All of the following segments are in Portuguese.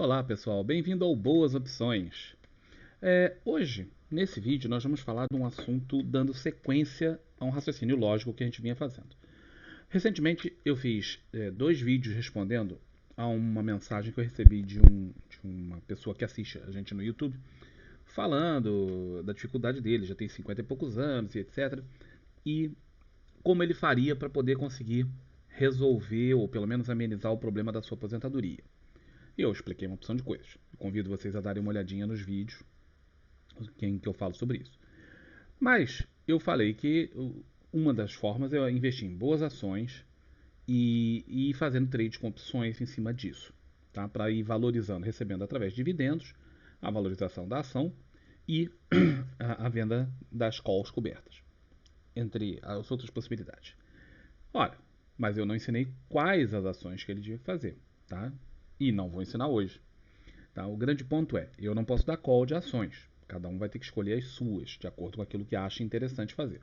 Olá pessoal, bem-vindo ao Boas Opções. Hoje, nesse vídeo, nós vamos falar de um assunto dando sequência a um raciocínio lógico que a gente vinha fazendo. Recentemente eu fiz dois vídeos respondendo a uma mensagem que eu recebi de uma pessoa que assiste a gente no YouTube, falando da dificuldade dele, já tem 50 e poucos anos e etc. E como ele faria para poder conseguir resolver ou pelo menos amenizar o problema da sua aposentadoria. E eu expliquei uma opção de coisas. Eu convido vocês a darem uma olhadinha nos vídeos em que eu falo sobre isso. Mas eu falei que uma das formas é investir em boas ações e ir fazendo trade com opções em cima disso, tá? Para ir valorizando, recebendo através de dividendos, a valorização da ação e a venda das calls cobertas, entre as outras possibilidades. Olha, mas eu não ensinei quais as ações que ele devia fazer, tá? E não vou ensinar hoje. Tá? O grande ponto é, eu não posso dar call de ações. Cada um vai ter que escolher as suas, de acordo com aquilo que acha interessante fazer.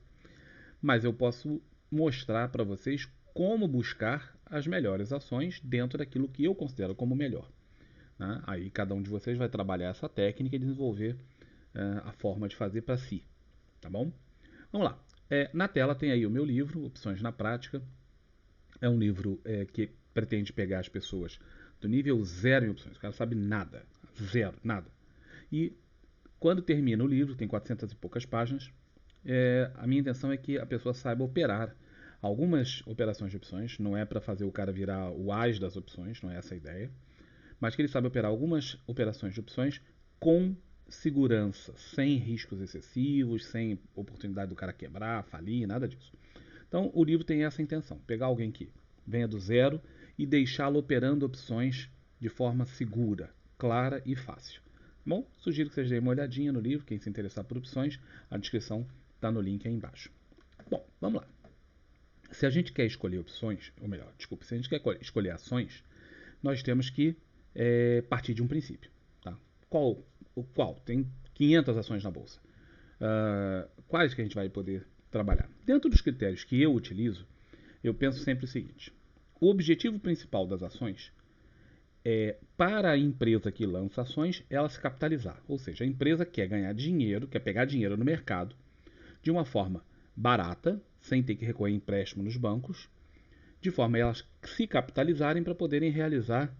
Mas eu posso mostrar para vocês como buscar as melhores ações dentro daquilo que eu considero como melhor. Né? Aí cada um de vocês vai trabalhar essa técnica e desenvolver a forma de fazer para si. Tá bom? Vamos lá. Na tela tem aí o meu livro, Opções na Prática. É um livro que pretende pegar as pessoas do nível zero em opções. O cara sabe nada. Zero, nada. E quando termina o livro, tem 400 e poucas páginas, a minha intenção é que a pessoa saiba operar algumas operações de opções. Não é para fazer o cara virar o as das opções, não é essa a ideia. Mas que ele saiba operar algumas operações de opções com segurança, sem riscos excessivos, sem oportunidade do cara quebrar, falir, nada disso. Então, o livro tem essa intenção: pegar alguém que venha do zero e deixá-lo operando opções de forma segura, clara e fácil. Bom, sugiro que vocês deem uma olhadinha no livro, quem se interessar por opções, a descrição está no link aí embaixo. Bom, vamos lá. Se a gente quer escolher opções, ou melhor, desculpe, se a gente quer escolher ações, nós temos que partir de um princípio. Tá? Qual? Tem 500 ações na bolsa. Quais que a gente vai poder trabalhar? Dentro dos critérios que eu utilizo, eu penso sempre o seguinte: o objetivo principal das ações é, para a empresa que lança ações, ela se capitalizar. Ou seja, a empresa quer ganhar dinheiro, quer pegar dinheiro no mercado de uma forma barata, sem ter que recorrer a empréstimo nos bancos, de forma a elas se capitalizarem para poderem realizar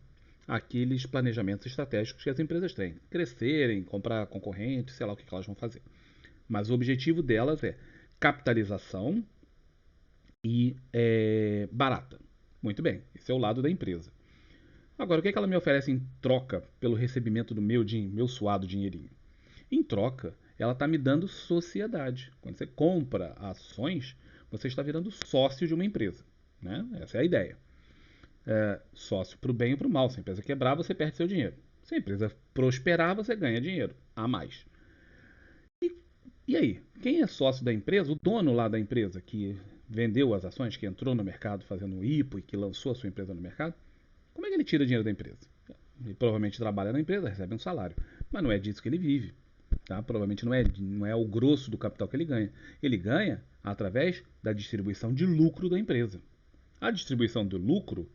aqueles planejamentos estratégicos que as empresas têm. Crescerem, comprar concorrentes, sei lá o que elas vão fazer. Mas o objetivo delas é capitalização e barata. Muito bem, esse é o lado da empresa. Agora, o que ela me oferece em troca pelo recebimento do meu suado dinheirinho? Em troca, ela está me dando sociedade. Quando você compra ações, você está virando sócio de uma empresa. Né? Essa é a ideia. Sócio para o bem e para o mal. Se a empresa quebrar, você perde seu dinheiro. Se a empresa prosperar, você ganha dinheiro a mais. E aí, quem é sócio da empresa, o dono lá da empresa que vendeu as ações, que entrou no mercado fazendo um IPO e que lançou a sua empresa no mercado, como é que ele tira dinheiro da empresa? Ele provavelmente trabalha na empresa, recebe um salário, mas não é disso que ele vive. Tá? Provavelmente não é o grosso do capital que ele ganha. Ele ganha através da distribuição de lucro da empresa. A distribuição do lucro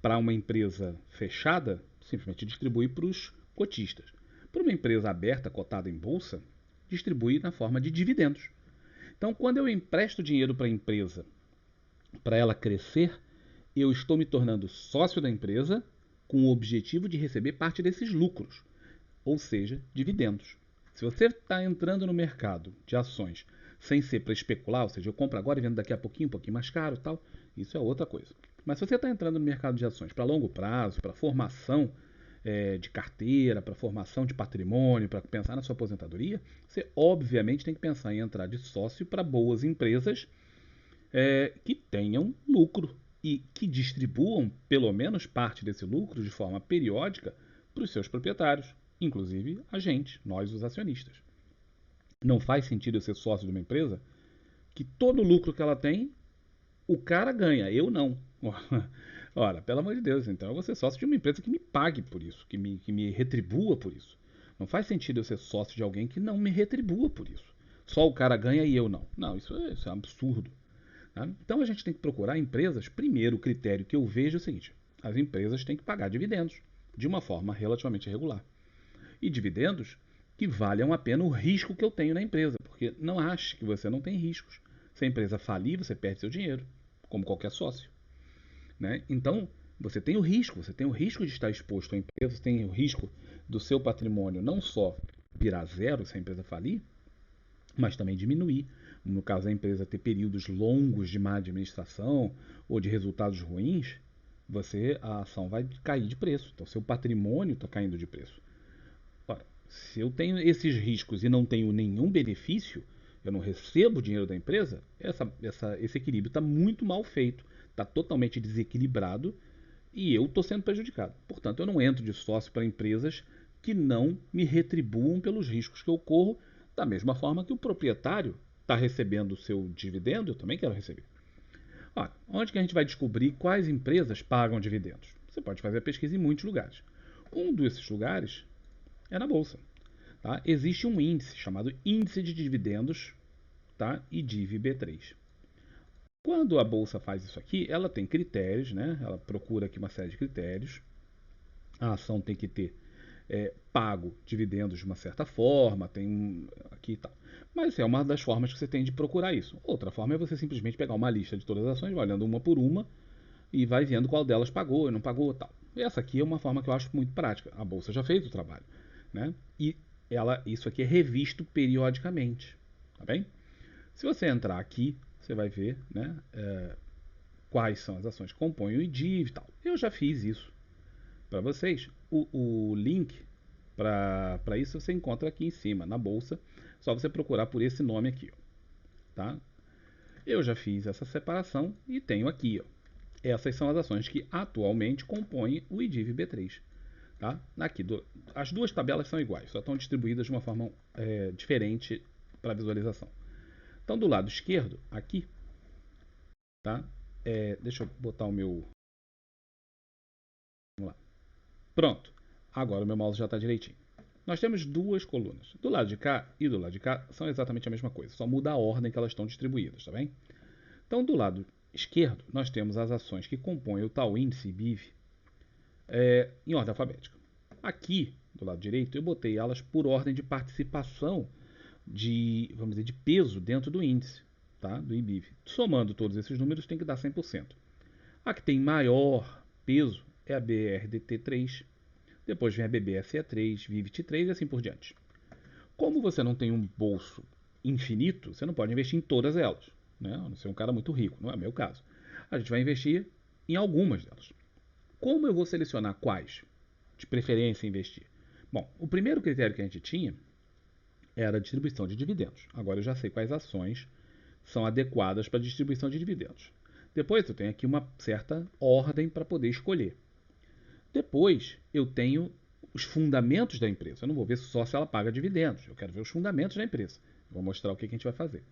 para uma empresa fechada simplesmente distribui para os cotistas. Para uma empresa aberta, cotada em bolsa, distribui na forma de dividendos. Então, quando eu empresto dinheiro para a empresa para ela crescer, eu estou me tornando sócio da empresa com o objetivo de receber parte desses lucros, ou seja, dividendos. Se você está entrando no mercado de ações sem ser para especular, ou seja, eu compro agora e vendo daqui a pouquinho, um pouquinho mais caro, tal, isso é outra coisa. Mas se você está entrando no mercado de ações para longo prazo, para formação de carteira, para formação de patrimônio, para pensar na sua aposentadoria, você obviamente tem que pensar em entrar de sócio para boas empresas que tenham lucro e que distribuam pelo menos parte desse lucro de forma periódica para os seus proprietários, inclusive a gente, nós os acionistas. Não faz sentido eu ser sócio de uma empresa que todo o lucro que ela tem, o cara ganha, eu não. Ora, pelo amor de Deus, então eu vou ser sócio de uma empresa que me pague por isso, que me retribua por isso. Não faz sentido eu ser sócio de alguém que não me retribua por isso. Só o cara ganha e eu não. Não, isso é um absurdo. Tá? Então a gente tem que procurar empresas. Primeiro, o critério que eu vejo é o seguinte: as empresas têm que pagar dividendos. de uma forma relativamente regular. E dividendos que valham a pena o risco que eu tenho na empresa, porque não ache que você não tem riscos. Se a empresa falir, você perde seu dinheiro, como qualquer sócio. Né? Então, você tem o risco de estar exposto à empresa, você tem o risco do seu patrimônio não só virar zero se a empresa falir, mas também diminuir. No caso da empresa ter períodos longos de má administração ou de resultados ruins, a ação vai cair de preço. Então, seu patrimônio está caindo de preço. Ora, se eu tenho esses riscos e não tenho nenhum benefício, eu não recebo o dinheiro da empresa, esse equilíbrio está muito mal feito, está totalmente desequilibrado e eu estou sendo prejudicado. Portanto, eu não entro de sócio para empresas que não me retribuam pelos riscos que eu corro, da mesma forma que o proprietário está recebendo o seu dividendo, eu também quero receber. Olha, onde que a gente vai descobrir quais empresas pagam dividendos? Você pode fazer a pesquisa em muitos lugares. Um desses lugares é na bolsa. Tá? Existe um índice chamado Índice de Dividendos, tá? IDIV-B3. Quando a bolsa faz isso aqui, ela tem critérios, né? Ela procura aqui uma série de critérios. A ação tem que ter pago dividendos de uma certa forma, tem aqui e tal. Mas é uma das formas que você tem de procurar isso. Outra forma é você simplesmente pegar uma lista de todas as ações, vai olhando uma por uma e vai vendo qual delas pagou e não pagou tal. E essa aqui é uma forma que eu acho muito prática. A bolsa já fez o trabalho, né? E isso aqui é revisto periodicamente, tá bem? Se você entrar aqui, você vai ver, né, quais são as ações que compõem o IDIV e tal. Eu já fiz isso para vocês. O link para isso você encontra aqui em cima, na bolsa. Só você procurar por esse nome aqui. Ó, tá? Eu já fiz essa separação e tenho aqui. Ó, essas são as ações que atualmente compõem o IDIV B3. Tá? Aqui, as duas tabelas são iguais, só estão distribuídas de uma forma diferente para visualização. Então, do lado esquerdo, aqui, tá? Deixa eu botar o meu. Vamos lá. Pronto. Agora o meu mouse já está direitinho. Nós temos duas colunas. Do lado de cá e do lado de cá são exatamente a mesma coisa, só muda a ordem que elas estão distribuídas, tá bem? Então, do lado esquerdo, nós temos as ações que compõem o tal índice IBIV em ordem alfabética. Aqui, do lado direito, eu botei elas por ordem de participação vamos dizer, de peso dentro do índice, tá? Do IBIV. Somando todos esses números, tem que dar 100%. A que tem maior peso é a BRDT3, depois vem a BBSE3, VIVT3 e assim por diante. Como você não tem um bolso infinito, você não pode investir em todas elas. Né? Você é um cara muito rico, não é o meu caso. A gente vai investir em algumas delas. Como eu vou selecionar quais de preferência investir? Bom, o primeiro critério que a gente tinha era a distribuição de dividendos. Agora eu já sei quais ações são adequadas para a distribuição de dividendos. Depois eu tenho aqui uma certa ordem para poder escolher. Depois eu tenho os fundamentos da empresa. Eu não vou ver só se ela paga dividendos. Eu quero ver os fundamentos da empresa. Eu vou mostrar o que a gente vai fazer.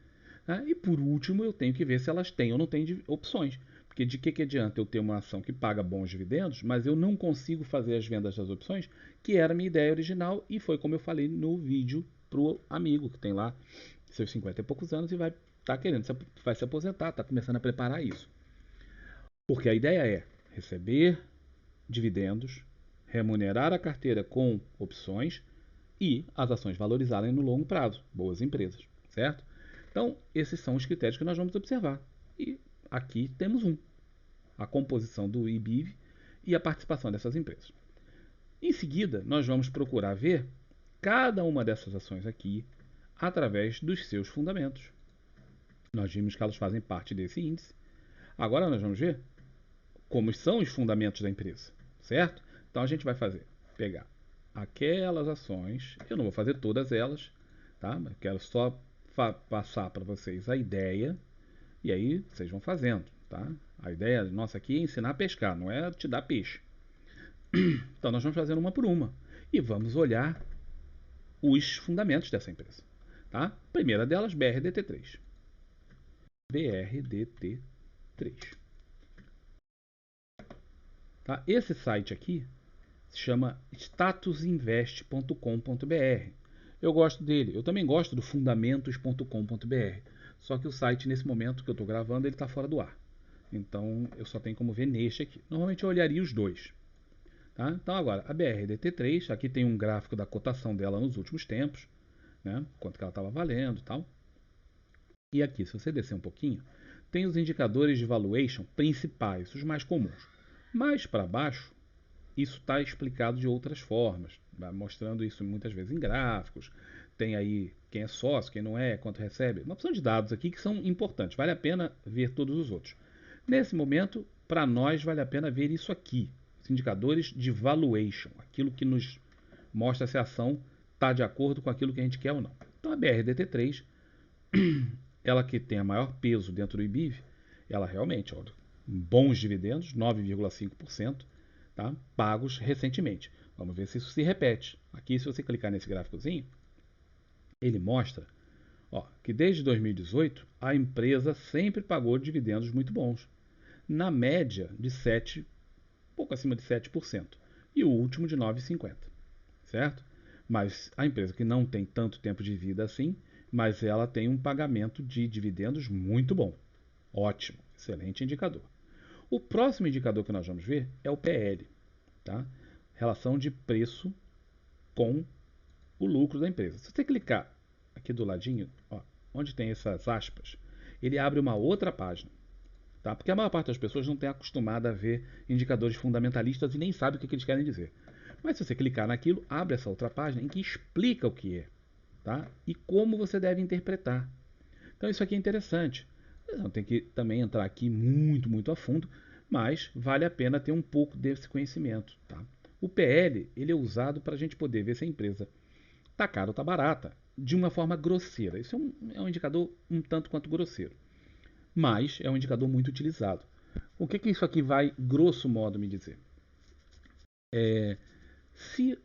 E por último, eu tenho que ver se elas têm ou não têm opções. Porque de que adianta eu ter uma ação que paga bons dividendos, mas eu não consigo fazer as vendas das opções, que era a minha ideia original e foi como eu falei no vídeo para o amigo que tem lá seus 50 e poucos anos e vai se aposentar, está começando a preparar isso. Porque a ideia é receber dividendos, remunerar a carteira com opções e as ações valorizarem no longo prazo. Boas empresas, certo? Então, esses são os critérios que nós vamos observar. E aqui temos a composição do IBIV e a participação dessas empresas. Em seguida, nós vamos procurar ver cada uma dessas ações aqui através dos seus fundamentos. Nós vimos que elas fazem parte desse índice. Agora nós vamos ver como são os fundamentos da empresa, certo? Então a gente vai pegar aquelas ações, eu não vou fazer todas elas, tá? Eu quero só passar para vocês a ideia e aí vocês vão fazendo, tá? A ideia nossa aqui é ensinar a pescar, não é te dar peixe. Então nós vamos fazendo uma por uma e vamos olhar os fundamentos dessa empresa, tá? Primeira delas, BRDT3. BRDT3. Tá? Esse site aqui se chama statusinvest.com.br. Eu gosto dele. Eu também gosto do fundamentos.com.br. Só que o site, nesse momento que eu estou gravando, ele está fora do ar. Então, eu só tenho como ver neste aqui. Normalmente eu olharia os dois. Tá? Então agora, a BRDT3, aqui tem um gráfico da cotação dela nos últimos tempos, né? Quanto que ela estava valendo e tal. E aqui, se você descer um pouquinho, tem os indicadores de valuation principais, os mais comuns. Mais para baixo, isso está explicado de outras formas, mostrando isso muitas vezes em gráficos. Tem aí quem é sócio, quem não é, quanto recebe. Uma opção de dados aqui que são importantes. Vale a pena ver todos os outros. Nesse momento, para nós, vale a pena ver isso aqui. Os indicadores de valuation. Aquilo que nos mostra se a ação está de acordo com aquilo que a gente quer ou não. Então, a BRDT3, ela que tem a maior peso dentro do IBIV, ela realmente, ó, bons dividendos, 9,5%, tá? Pagos recentemente. Vamos ver se isso se repete. Aqui, se você clicar nesse gráficozinho, ele mostra, ó, que desde 2018 a empresa sempre pagou dividendos muito bons, na média de 7, pouco acima de 7%, e o último de 9,50%, certo? Mas a empresa que não tem tanto tempo de vida assim, mas ela tem um pagamento de dividendos muito bom. Ótimo, excelente indicador. O próximo indicador que nós vamos ver é o PL, tá? Relação de preço com o lucro da empresa. Se você clicar aqui do ladinho, ó, onde tem essas aspas, ele abre uma outra página. Tá? Porque a maior parte das pessoas não tem acostumada a ver indicadores fundamentalistas e nem sabe o que eles querem dizer. Mas se você clicar naquilo, abre essa outra página em que explica o que é, tá? E como você deve interpretar. Então isso aqui é interessante. Não tem que também entrar aqui muito a fundo, mas vale a pena ter um pouco desse conhecimento. Tá? O PL ele é usado para a gente poder ver se a empresa está cara ou está barata, de uma forma grosseira. Isso é um indicador um tanto quanto grosseiro, mas é um indicador muito utilizado. O que isso aqui vai, grosso modo, me dizer? Se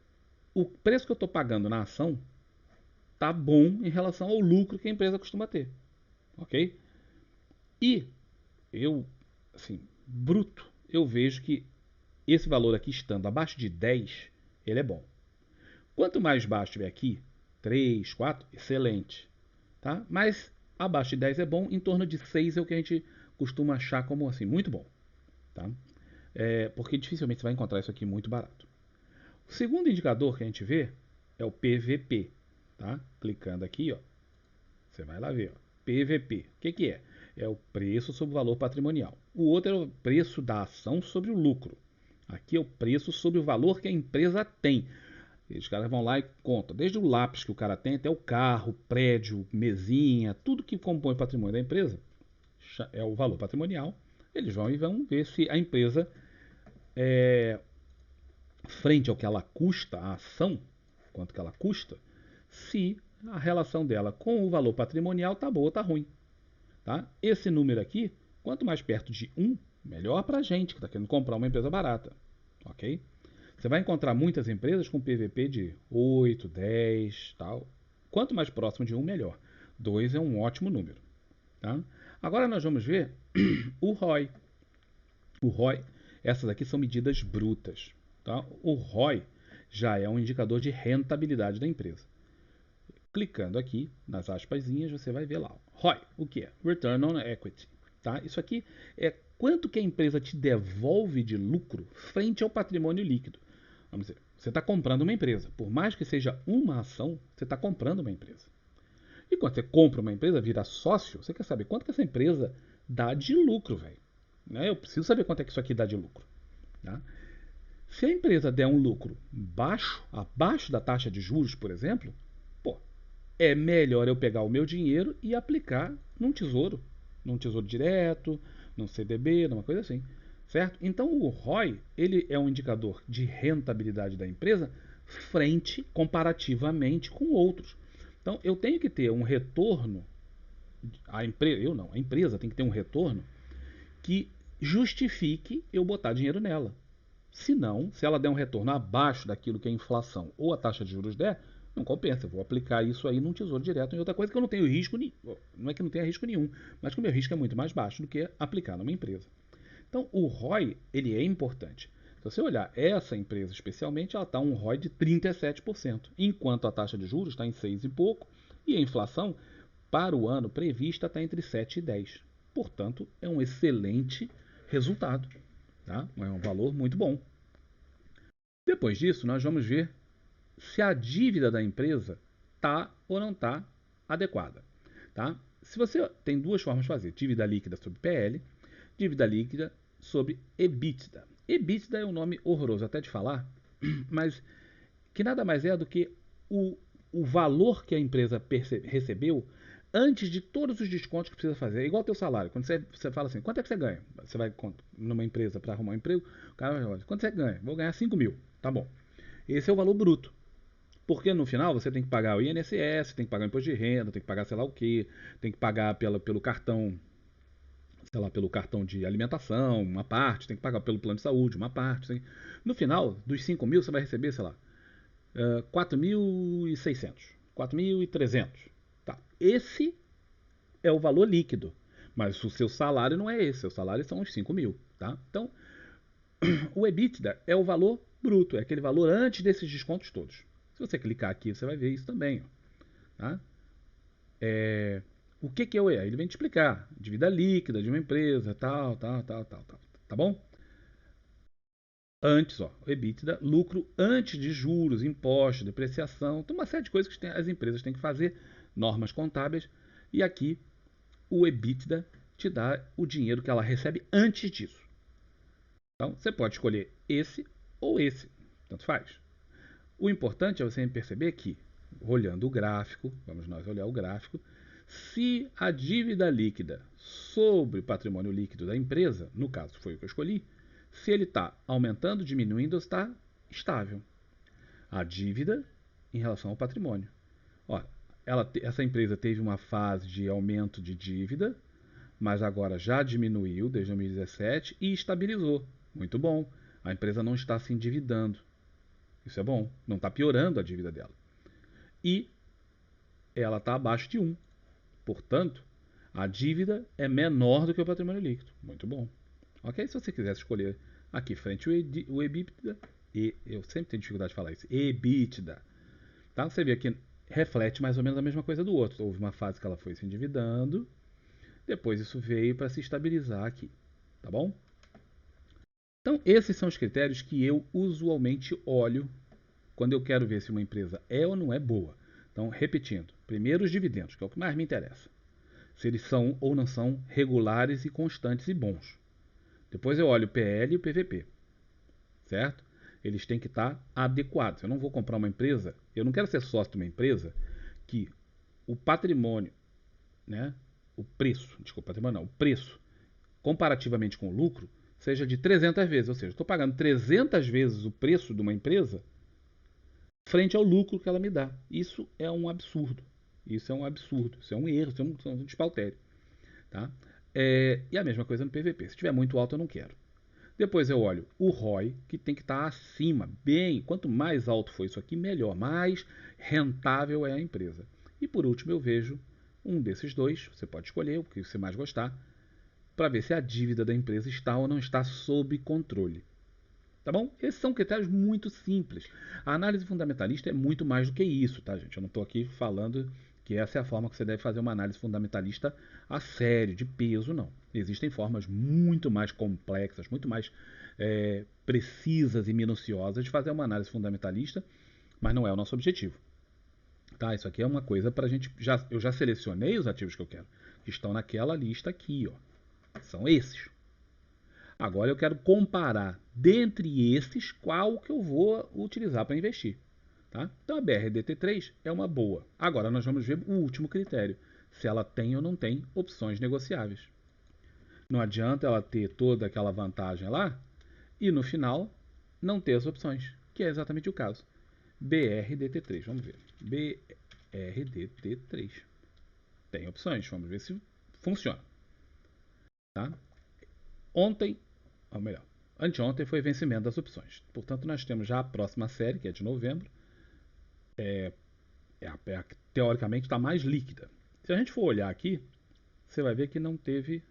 o preço que eu estou pagando na ação está bom em relação ao lucro que a empresa costuma ter, ok? E eu, assim, bruto, eu vejo que esse valor aqui estando abaixo de 10, ele é bom. Quanto mais baixo tiver aqui, 3, 4, excelente. Tá? Mas abaixo de 10 é bom, em torno de 6 é o que a gente costuma achar como assim, muito bom. Tá? Porque dificilmente você vai encontrar isso aqui muito barato. O segundo indicador que a gente vê é o PVP. Tá? Clicando aqui, ó, você vai lá ver. Ó, PVP. O que é? É o preço sobre o valor patrimonial. O outro é o preço da ação sobre o lucro. Aqui é o preço sobre o valor que a empresa tem. Os caras vão lá e contam, desde o lápis que o cara tem até o carro, prédio, mesinha, tudo que compõe o patrimônio da empresa é o valor patrimonial. Eles vão e vão ver se a empresa, frente ao que ela custa, a ação, quanto que ela custa, se a relação dela com o valor patrimonial está boa ou está ruim. Tá? Esse número aqui, quanto mais perto de 1, melhor para a gente que está querendo comprar uma empresa barata. Ok? Você vai encontrar muitas empresas com PVP de 8, 10, tal. Quanto mais próximo de 1, melhor. 2 é um ótimo número. Tá? Agora nós vamos ver o ROI. O ROI, essas aqui são medidas brutas. Tá? O ROI já é um indicador de rentabilidade da empresa. Clicando aqui nas aspasinhas, você vai ver lá. ROI, o que é? Return on Equity. Tá? Isso aqui é quanto que a empresa te devolve de lucro frente ao patrimônio líquido. Vamos dizer, você está comprando uma empresa. Por mais que seja uma ação, você está comprando uma empresa. E quando você compra uma empresa, vira sócio, você quer saber quanto que essa empresa dá de lucro, velho. Né? Eu preciso saber quanto é que isso aqui dá de lucro. Tá? Se a empresa der um lucro baixo, abaixo da taxa de juros, por exemplo, pô, é melhor eu pegar o meu dinheiro e aplicar num tesouro direto, num CDB, numa coisa assim. Certo? Então o ROI ele é um indicador de rentabilidade da empresa frente comparativamente com outros. Então eu tenho que ter um retorno, a empresa tem que ter um retorno que justifique eu botar dinheiro nela. Se não, se ela der um retorno abaixo daquilo que a inflação ou a taxa de juros der, não compensa. Eu vou aplicar isso aí num tesouro direto em outra coisa que eu não tenho risco nenhum. Não é que não tenha risco nenhum, mas que o meu risco é muito mais baixo do que aplicar numa empresa. Então, o ROI ele é importante. Se você olhar essa empresa especialmente, ela está um ROI de 37%, enquanto a taxa de juros está em 6 e pouco e a inflação para o ano prevista está entre 7 e 10. Portanto, é um excelente resultado. Tá? É um valor muito bom. Depois disso, nós vamos ver se a dívida da empresa está ou não está adequada. Tá? Se você tem duas formas de fazer: dívida líquida sobre PL, dívida líquida sobre EBITDA. EBITDA é um nome horroroso até de falar, mas que nada mais é do que o, o valor que a empresa recebeu antes de todos os descontos que precisa fazer. É igual ao teu salário. Quando você fala assim, quanto é que você ganha? Você vai numa empresa para arrumar um emprego, o cara vai falar, quanto você ganha? Vou ganhar 5 mil. Tá bom. Esse é o valor bruto. Porque no final você tem que pagar o INSS, tem que pagar o imposto de renda, tem que pagar sei lá o que, tem que pagar pelo cartão, sei lá, pelo cartão de alimentação, uma parte, tem que pagar pelo plano de saúde, uma parte. No final, dos 5 mil, você vai receber, sei lá, 4.600, 4.300. Tá. Esse é o valor líquido. Mas o seu salário não é esse, o salário são os 5 mil. Tá? Então, o EBITDA é o valor bruto, é aquele valor antes desses descontos todos. Se você clicar aqui, você vai ver isso também. Ó, tá? O que é o EA? Ele vem te explicar. Dívida líquida de uma empresa, tal, tal, tal, tal, tal. Tá bom? Antes, ó, o EBITDA, lucro antes de juros, impostos, depreciação, tem uma série de coisas que as empresas têm que fazer, normas contábeis, e aqui o EBITDA te dá o dinheiro que ela recebe antes disso. Então, você pode escolher esse ou esse, tanto faz. O importante é você perceber que, olhando o gráfico, vamos nós olhar o gráfico, se a dívida líquida sobre o patrimônio líquido da empresa, no caso foi o que eu escolhi, se ele está aumentando, diminuindo ou está estável. A dívida em relação ao patrimônio. Ó, essa empresa teve uma fase de aumento de dívida, mas agora já diminuiu desde 2017 e estabilizou. Muito bom. A empresa não está se endividando. Isso é bom. Não está piorando a dívida dela. E ela está abaixo de 1. Portanto, a dívida é menor do que o patrimônio líquido. Muito bom. Ok? Se você quiser escolher aqui frente o EBITDA, e eu sempre tenho dificuldade de falar isso, EBITDA, tá? Você vê que reflete mais ou menos a mesma coisa do outro. Houve uma fase que ela foi se endividando, depois isso veio para se estabilizar aqui, tá bom? Então, esses são os critérios que eu usualmente olho quando eu quero ver se uma empresa é ou não é boa. Então, repetindo, primeiro os dividendos, que é o que mais me interessa. Se eles são ou não são regulares e constantes e bons. Depois eu olho o PL e o PVP, certo? Eles têm que estar adequados. Eu não vou comprar uma empresa, eu não quero ser sócio de uma empresa que o patrimônio, né, o preço, desculpa, patrimônio não, o preço, comparativamente com o lucro, seja de 300 vezes. Ou seja, estou pagando 300 vezes o preço de uma empresa frente ao lucro que ela me dá. Isso é um absurdo. Isso é um absurdo. Isso é um erro, isso é um despautério. Tá? E a mesma coisa no PVP. Se estiver muito alto, eu não quero. Depois eu olho o ROI, que tem que estar acima, bem. Quanto mais alto for isso aqui, melhor. Mais rentável é a empresa. E por último, eu vejo um desses dois. Você pode escolher o que você mais gostar, para ver se a dívida da empresa está ou não está sob controle. Tá bom? Esses são critérios muito simples. A análise fundamentalista é muito mais do que isso, tá, gente? Eu não estou aqui falando que essa é a forma que você deve fazer uma análise fundamentalista a sério, de peso, não. Existem formas muito mais complexas, muito mais precisas e minuciosas de fazer uma análise fundamentalista, mas não é o nosso objetivo. Tá? Isso aqui é uma coisa para a gente. Eu já selecionei os ativos que eu quero, que estão naquela lista aqui, ó. São esses. Agora eu quero comparar dentre esses qual que eu vou utilizar para investir. Tá? Então a BRDT3 é uma boa. Agora nós vamos ver o último critério: se ela tem ou não tem opções negociáveis. Não adianta ela ter toda aquela vantagem lá e no final não ter as opções, que é exatamente o caso. BRDT3, vamos ver. BRDT3 tem opções, vamos ver se funciona. Tá? Ontem, ou melhor, anteontem foi vencimento das opções. Portanto, nós temos já a próxima série, que é de novembro, teoricamente está mais líquida. Se a gente for olhar aqui, você vai ver que não teve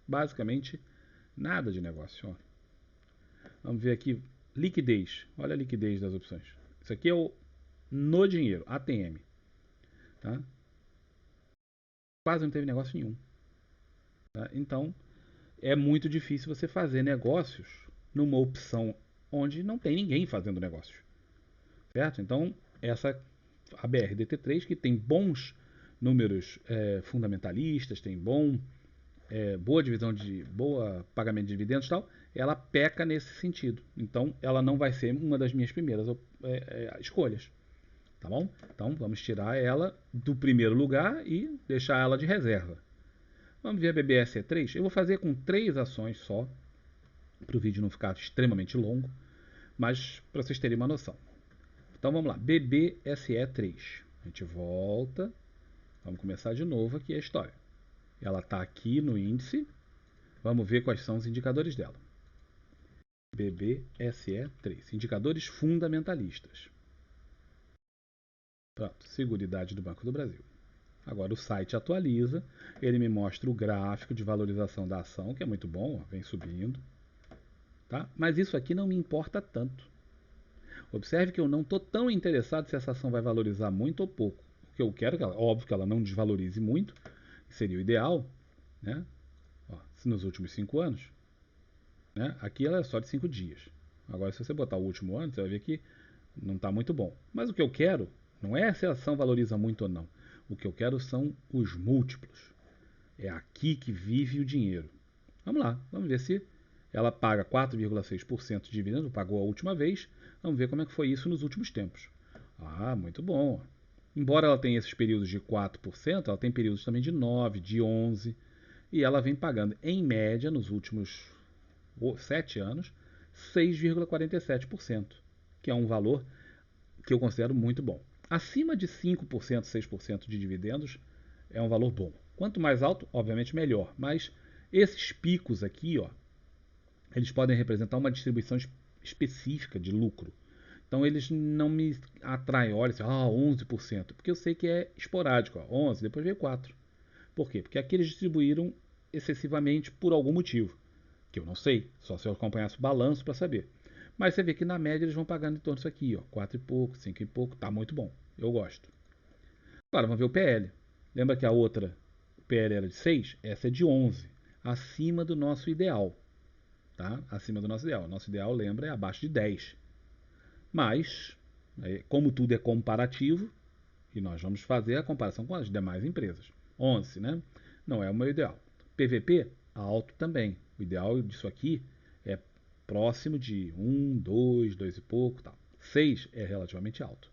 basicamente nada de negócio. Ó. Vamos ver aqui, liquidez. Olha a liquidez das opções. Isso aqui é o no dinheiro, ATM. Tá? Quase não teve negócio nenhum. Tá? Então, é muito difícil você fazer negócios numa opção onde não tem ninguém fazendo negócios, certo? Então, a BRDT3, que tem bons números fundamentalistas, tem boa divisão boa pagamento de dividendos e tal, ela peca nesse sentido. Então, ela não vai ser uma das minhas primeiras escolhas, tá bom? Então, vamos tirar ela do primeiro lugar e deixar ela de reserva. Vamos ver a BBSE3. Eu vou fazer com 3 ações só, para o vídeo não ficar extremamente longo, mas para vocês terem uma noção. Então vamos lá, BBSE3. A gente volta, vamos começar de novo aqui a história. Ela está aqui no índice, vamos ver quais são os indicadores dela. BBSE3, indicadores fundamentalistas. Pronto, Seguridade do Banco do Brasil. Agora o site atualiza, ele me mostra o gráfico de valorização da ação, que é muito bom, ó, vem subindo. Tá? Mas isso aqui não me importa tanto. Observe que eu não estou tão interessado se essa ação vai valorizar muito ou pouco. O que eu quero, óbvio que ela não desvalorize muito, seria o ideal, né? Ó, se nos últimos 5 anos, né? Aqui ela é só de 5 dias. Agora, se você botar o último ano, você vai ver que não está muito bom. Mas o que eu quero não é se a ação valoriza muito ou não. O que eu quero são os múltiplos. É aqui que vive o dinheiro. Vamos lá, vamos ver se ela paga 4,6% de dividendo, pagou a última vez. Vamos ver como é que foi isso nos últimos tempos. Ah, muito bom. Embora ela tenha esses períodos de 4%, ela tem períodos também de 9%, de 11%. E ela vem pagando, em média, nos últimos 7 anos, 6,47%, que é um valor que eu considero muito bom. Acima de 5%, 6% de dividendos é um valor bom. Quanto mais alto, obviamente melhor. Mas esses picos aqui, ó, eles podem representar uma distribuição específica de lucro. Então eles não me atraem, olha assim, 11%, porque eu sei que é esporádico, ó, 11, depois veio 4. Por quê? Porque aqui eles distribuíram excessivamente por algum motivo, que eu não sei, só se eu acompanhasse o balanço para saber. Mas você vê que na média eles vão pagando em torno disso aqui, ó, 4 e pouco, 5 e pouco, tá muito bom, eu gosto. Agora vamos ver o PL. Lembra que a outra, o PL era de 6? Essa é de 11, acima do nosso ideal. Tá? Acima do nosso ideal. Nosso ideal, lembra, é abaixo de 10. Mas, como tudo é comparativo, e nós vamos fazer a comparação com as demais empresas. 11, né? Não é o meu ideal. PVP, alto também. O ideal disso aqui é próximo de 1, 2, 2 e pouco, tal. 6 é relativamente alto.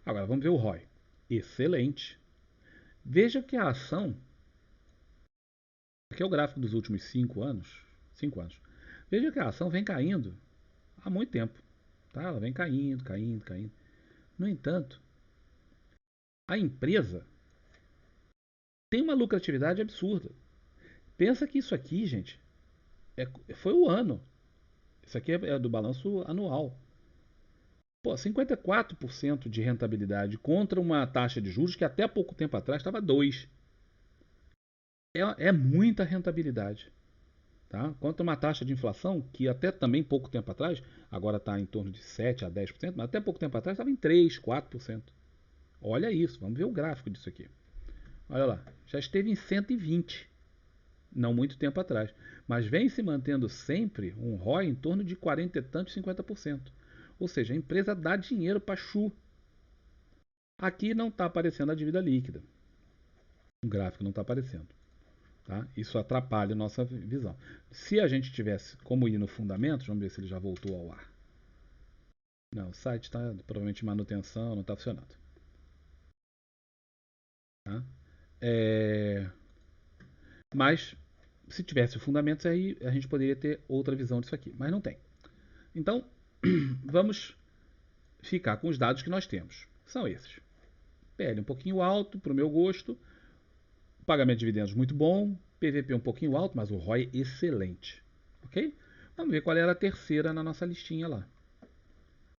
Agora vamos ver o ROI. Excelente. Veja que a ação, aqui é o gráfico dos últimos 5 anos, 5 anos. Veja que a ação vem caindo há muito tempo. Tá? Ela vem caindo, caindo, caindo. No entanto, a empresa tem uma lucratividade absurda. Pensa que isso aqui, gente, foi o ano. Isso aqui é do balanço anual. Pô, 54% de rentabilidade contra uma taxa de juros que até pouco tempo atrás estava 2%. É muita rentabilidade. Tá? Quanto a uma taxa de inflação que até também pouco tempo atrás, agora está em torno de 7 a 10%, mas até pouco tempo atrás estava em 3, 4%. Olha isso, vamos ver o gráfico disso aqui. Olha lá, já esteve em 120, não muito tempo atrás, mas vem se mantendo sempre um ROI em torno de 40 e tantos, 50%. Ou seja, a empresa dá dinheiro para chu. Aqui não está aparecendo a dívida líquida. O gráfico não está aparecendo. Tá? Isso atrapalha a nossa visão. Se a gente tivesse como ir no fundamentos, vamos ver se ele já voltou ao ar. Não, o site está provavelmente em manutenção, não está funcionando. Tá? Mas se tivesse fundamentos, aí a gente poderia ter outra visão disso aqui. Mas não tem. Então, vamos ficar com os dados que nós temos. São esses. PL um pouquinho alto, para o meu gosto. Pagamento de dividendos muito bom. PVP um pouquinho alto, mas o ROI excelente. Ok? Vamos ver qual era a terceira na nossa listinha lá.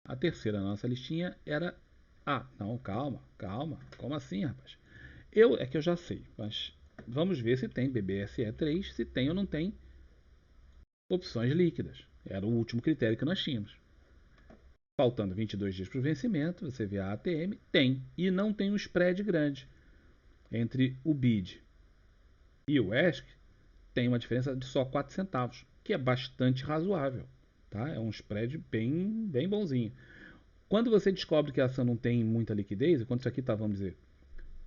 A terceira na nossa listinha era... Ah, não, calma, calma. Como assim, rapaz? É que eu já sei, mas vamos ver se tem BBSE3, se tem ou não tem opções líquidas. Era o último critério que nós tínhamos. Faltando 22 dias para o vencimento, você vê a ATM, tem. E não tem um spread grande entre o BID e o ESC, tem uma diferença de só 4 centavos, que é bastante razoável. tá? É um spread bem bonzinho. Quando você descobre que a ação não tem muita liquidez, quando isso aqui está, vamos dizer,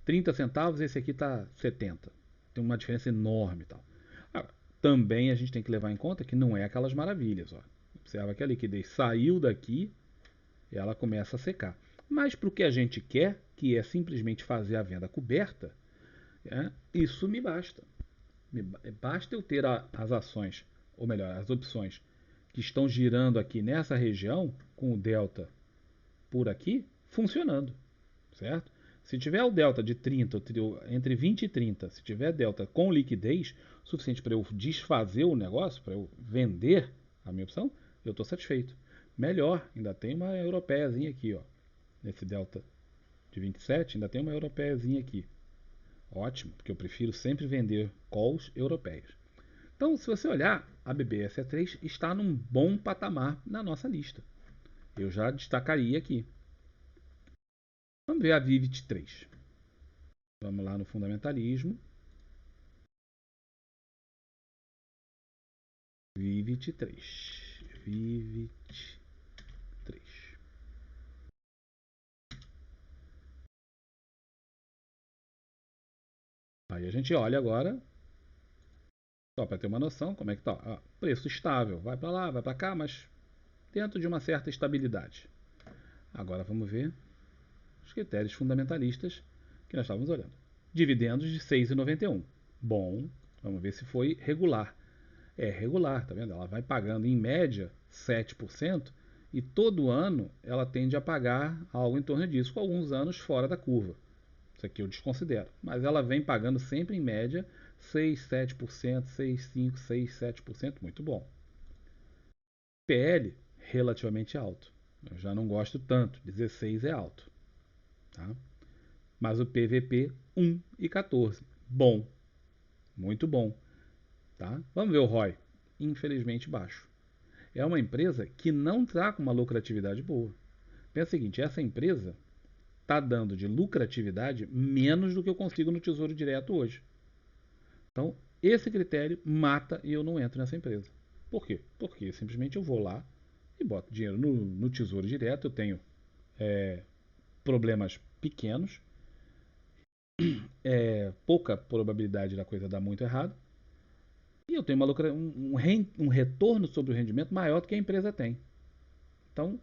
30 centavos, esse aqui está 70. Tem uma diferença enorme e tal. Agora, também a gente tem que levar em conta que não é aquelas maravilhas. Ó. Observa que a liquidez saiu daqui e ela começa a secar. Mas para o que a gente quer, que é simplesmente fazer a venda coberta, isso me basta. Basta eu ter as ações, ou melhor, as opções que estão girando aqui nessa região, com o delta por aqui, funcionando, certo? Se tiver o delta de 30, entre 20 e 30, se tiver delta com liquidez suficiente para eu desfazer o negócio, para eu vender a minha opção, eu estou satisfeito. Melhor, ainda tem uma europeiazinha aqui, ó. Nesse delta de 27, ainda tem uma europeiazinha aqui. Ótimo, porque eu prefiro sempre vender calls europeias. Então, se você olhar, a BBSE3 está num bom patamar na nossa lista. Eu já destacaria aqui. Vamos ver a Vivid 3. Vamos lá no fundamentalismo. Vivid 3. Vivid 3. Aí a gente olha agora, só para ter uma noção como é que está. Preço estável, vai para lá, vai para cá, mas dentro de uma certa estabilidade. Agora vamos ver os critérios fundamentalistas que nós estávamos olhando. Dividendos de 6,91. Bom, vamos ver se foi regular. É regular, tá vendo? Ela vai pagando em média 7% e todo ano ela tende a pagar algo em torno disso, com alguns anos fora da curva. Isso aqui eu desconsidero. Mas ela vem pagando sempre em média 6, 7%, 6, 5, 6, 7%. Muito bom. PL relativamente alto. Eu já não gosto tanto. 16 é alto. Tá? Mas o PVP 1 e 14. Bom. Muito bom. Tá? Vamos ver o ROI. Infelizmente baixo. É uma empresa que não está com uma lucratividade boa. Pensa o seguinte, essa empresa está dando de lucratividade menos do que eu consigo no Tesouro Direto hoje. Então, esse critério mata e eu não entro nessa empresa. Por quê? Porque simplesmente eu vou lá e boto dinheiro no Tesouro Direto, eu tenho problemas pequenos, pouca probabilidade da coisa dar muito errado, e eu tenho um retorno sobre o rendimento maior do que a empresa tem. Então,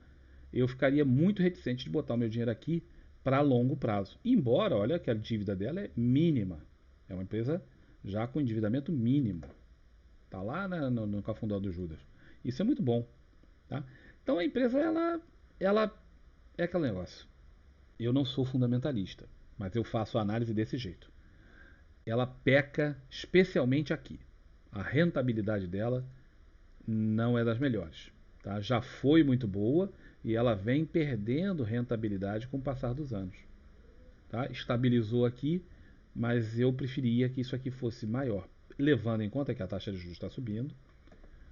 eu ficaria muito reticente de botar o meu dinheiro aqui para longo prazo. Embora, olha que a dívida dela é mínima. É uma empresa já com endividamento mínimo. Está lá no cafundó do Judas. Isso é muito bom. Tá? Então a empresa, ela é aquele negócio. Eu não sou fundamentalista, mas eu faço a análise desse jeito. Ela peca especialmente aqui. A rentabilidade dela não é das melhores. Tá? Já foi muito boa e ela vem perdendo rentabilidade com o passar dos anos. Tá? Estabilizou aqui, mas eu preferia que isso aqui fosse maior, levando em conta que a taxa de juros está subindo,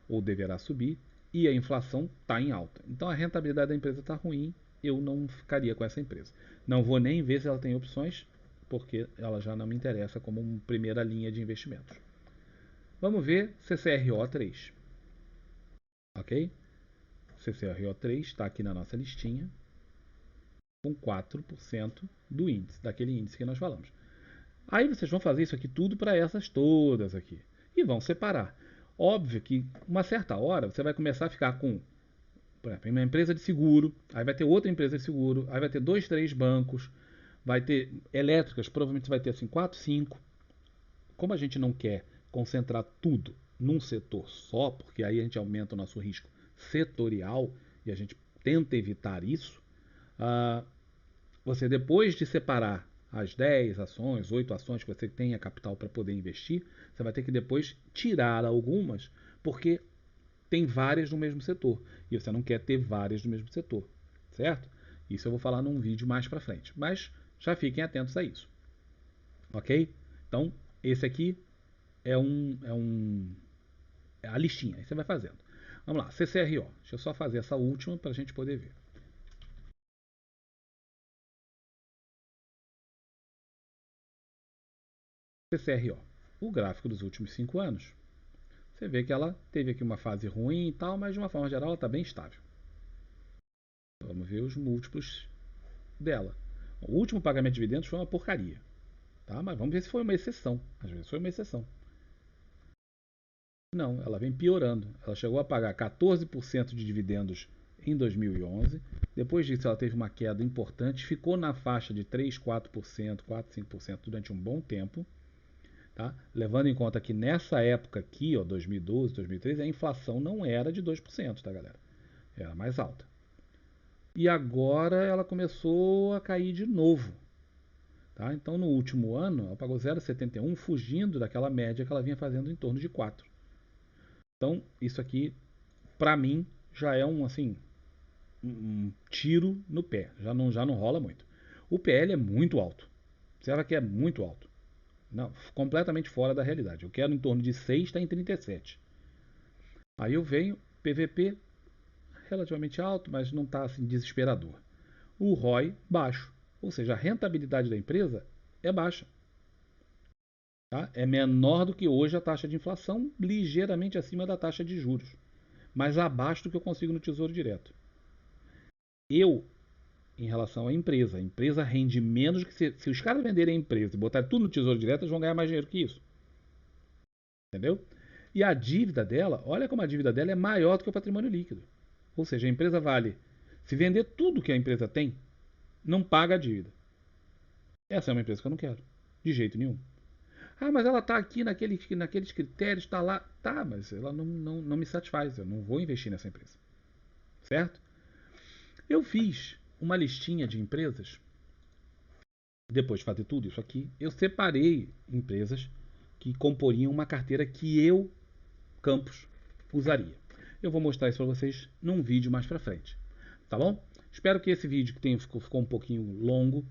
ou deverá subir, e a inflação está em alta. Então a rentabilidade da empresa está ruim, eu não ficaria com essa empresa. Não vou nem ver se ela tem opções, porque ela já não me interessa como uma primeira linha de investimentos. Vamos ver CCRO 3. Ok? CCRO 3 está aqui na nossa listinha, com 4% do índice, daquele índice que nós falamos. Aí vocês vão fazer isso aqui tudo para essas todas aqui. E vão separar. Óbvio que uma certa hora você vai começar a ficar com, por exemplo, uma empresa de seguro, aí vai ter outra empresa de seguro, aí vai ter 2, 3 bancos, vai ter elétricas, provavelmente você vai ter assim 4, 5. Como a gente não quer concentrar tudo num setor só, porque aí a gente aumenta o nosso risco setorial e a gente tenta evitar isso, você depois de separar as 10 ações, 8 ações que você tenha capital para poder investir, você vai ter que depois tirar algumas, porque tem várias no mesmo setor. E você não quer ter várias no mesmo setor, certo? Isso eu vou falar num vídeo mais para frente. Mas já fiquem atentos a isso. Ok? Então, esse aqui é a listinha. Aí você vai fazendo. Vamos lá, CCRO. Deixa eu só fazer essa última para a gente poder ver. CCRO. O gráfico dos últimos 5 anos você vê que ela teve aqui uma fase ruim e tal, mas de uma forma geral ela está bem estável. Vamos ver os múltiplos dela. O último pagamento de dividendos foi uma porcaria, tá? Mas vamos ver se foi uma exceção. Às vezes foi uma exceção. Não, ela vem piorando. Ela chegou a pagar 14% de dividendos em 2011. Depois disso, ela teve uma queda importante, ficou na faixa de 3, 4%, 4, 5% durante um bom tempo. Tá? Levando em conta que nessa época aqui, ó, 2012, 2013, a inflação não era de 2%, tá, galera? Era mais alta. E agora ela começou a cair de novo. Tá? Então, no último ano, ela pagou 0,71, fugindo daquela média que ela vinha fazendo em torno de 4. Então, isso aqui, para mim, já é um assim um tiro no pé. Já não rola muito. O PL é muito alto. Observa que é muito alto. Não, completamente fora da realidade. Eu quero em torno de 6, está em 37. Aí eu venho, PVP relativamente alto, mas não está assim desesperador. O ROI baixo, ou seja, a rentabilidade da empresa é baixa. Tá? É menor do que hoje a taxa de inflação, ligeiramente acima da taxa de juros, mas abaixo do que eu consigo no Tesouro Direto. Eu, em relação à empresa, a empresa rende menos que se os caras venderem a empresa e botarem tudo no Tesouro Direto, eles vão ganhar mais dinheiro que isso. Entendeu? E a dívida dela, olha como a dívida dela é maior do que o patrimônio líquido. Ou seja, a empresa vale. Se vender tudo que a empresa tem, não paga a dívida. Essa é uma empresa que eu não quero. De jeito nenhum. Ah, mas ela está aqui naqueles critérios, está lá. Tá, mas ela não me satisfaz. Eu não vou investir nessa empresa. Certo? Eu fiz uma listinha de empresas. Depois de fazer tudo isso aqui, eu separei empresas que comporiam uma carteira que eu, Campos, usaria. Eu vou mostrar isso para vocês num vídeo mais para frente. Tá bom? Espero que esse vídeo que ficou um pouquinho longo,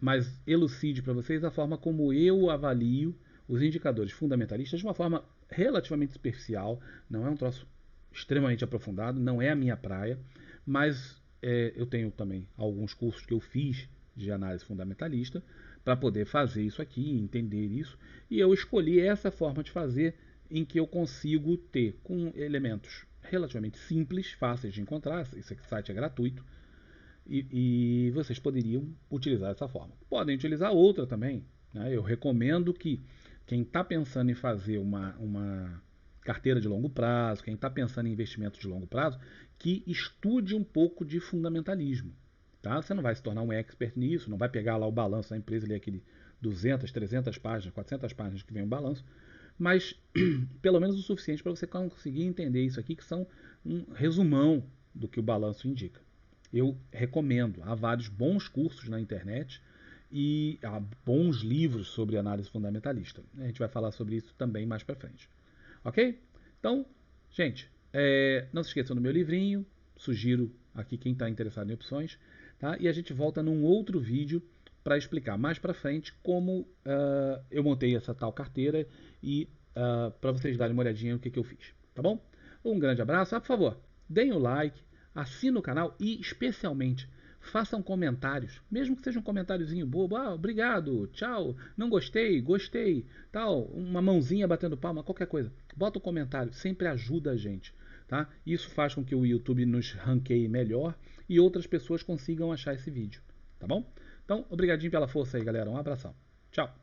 mas elucide para vocês a forma como eu avalio os indicadores fundamentalistas de uma forma relativamente superficial. Não é um troço extremamente aprofundado, não é a minha praia, mas eu tenho também alguns cursos que eu fiz de análise fundamentalista para poder fazer isso aqui, entender isso, e eu escolhi essa forma de fazer em que eu consigo ter com elementos relativamente simples, fáceis de encontrar. Esse site é gratuito e vocês poderiam utilizar essa forma. Podem utilizar outra também. Né? Eu recomendo que quem está pensando em fazer uma carteira de longo prazo, quem está pensando em investimento de longo prazo, que estude um pouco de fundamentalismo. Tá? Você não vai se tornar um expert nisso, não vai pegar lá o balanço da empresa, ali aquele 200, 300 páginas, 400 páginas que vem o balanço, mas pelo menos o suficiente para você conseguir entender isso aqui, que são um resumão do que o balanço indica. Eu recomendo, há vários bons cursos na internet e há bons livros sobre análise fundamentalista. A gente vai falar sobre isso também mais para frente. Ok? Então, gente, não se esqueçam do meu livrinho, sugiro aqui quem está interessado em opções, tá? E a gente volta num outro vídeo para explicar mais para frente como eu montei essa tal carteira e para vocês darem uma olhadinha no que eu fiz, tá bom? Um grande abraço, por favor, deem o like, assinem o canal e especialmente façam comentários, mesmo que seja um comentáriozinho bobo, obrigado, tchau, não gostei, gostei, tal, uma mãozinha batendo palma, qualquer coisa, bota um comentário, sempre ajuda a gente, tá? Isso faz com que o YouTube nos ranqueie melhor e outras pessoas consigam achar esse vídeo, tá bom? Então, obrigadinho pela força aí, galera, um abração, tchau.